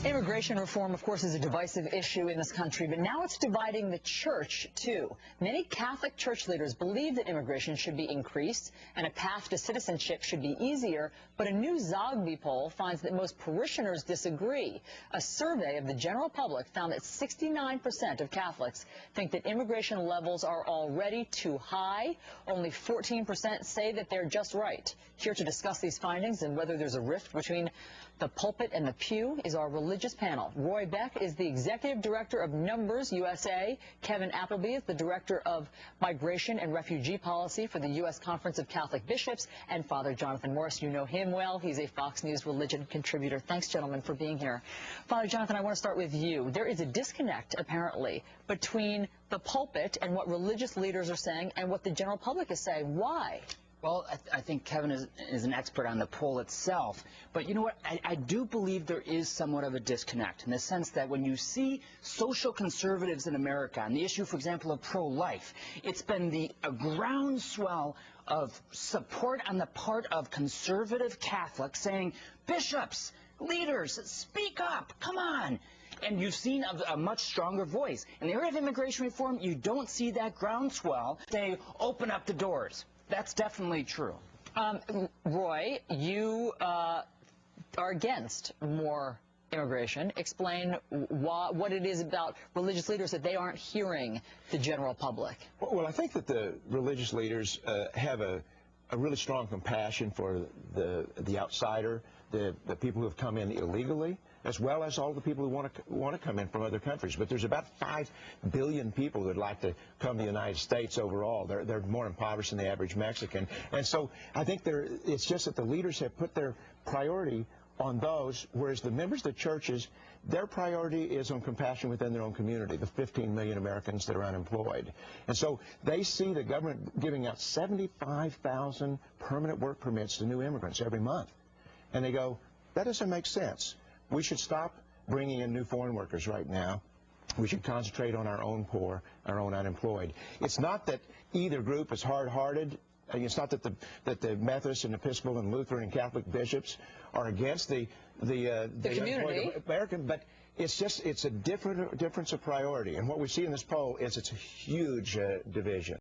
Immigration reform, of course, is a divisive issue in this country, but now it's dividing the church, too. Many Catholic church leaders believe that immigration should be increased and a path to citizenship should be easier, but a new Zogby poll finds that most parishioners disagree. A survey of the general public found that 69% of Catholics think that immigration levels are already too high. Only 14% say that they're just right. Here to discuss these findings and whether there's a rift between the pulpit and the pew is our religious panel. Roy Beck is the executive director of NumbersUSA. Kevin Appleby is the director of migration and refugee policy for the U.S. Conference of Catholic Bishops. And Father Jonathan Morris, you know him well. He's a Fox News religion contributor. Thanks, gentlemen, for being here. Father Jonathan, I want to start with you. There is a disconnect, apparently, between the pulpit and what religious leaders are saying and what the general public is saying. Why? Well, I think Kevin is an expert on the poll itself. But you know what? I do believe there is somewhat of a disconnect in the sense that when you see social conservatives in America on the issue, for example, of pro-life, it's been a groundswell of support on the part of conservative Catholics saying, bishops, leaders, speak up, come on. And you've seen a much stronger voice. In the area of immigration reform, you don't see that groundswell. They open up the doors. That's definitely true. Roy, you are against more immigration. Explain what it is about religious leaders that they aren't hearing the general public. Well, I think that the religious leaders have a really strong compassion for the outsider, the people who have come in illegally, as well as all the people who want to come in from other countries. But there's about 5 billion people who would like to come to the United States overall. They're more impoverished than the average Mexican. And so I think it's just that the leaders have put their priority on those, whereas the members of the churches, their priority is on compassion within their own community, the 15 million Americans that are unemployed. And so they see the government giving out 75,000 permanent work permits to new immigrants every month. And they go, that doesn't make sense. We should stop bringing in new foreign workers right now. We should concentrate on our own poor, our own unemployed. It's not that either group is hard-hearted. It's not that the Methodist and Episcopal and Lutheran and Catholic bishops are against the community American, but it's a difference of priority. And what we see in this poll is it's a huge division.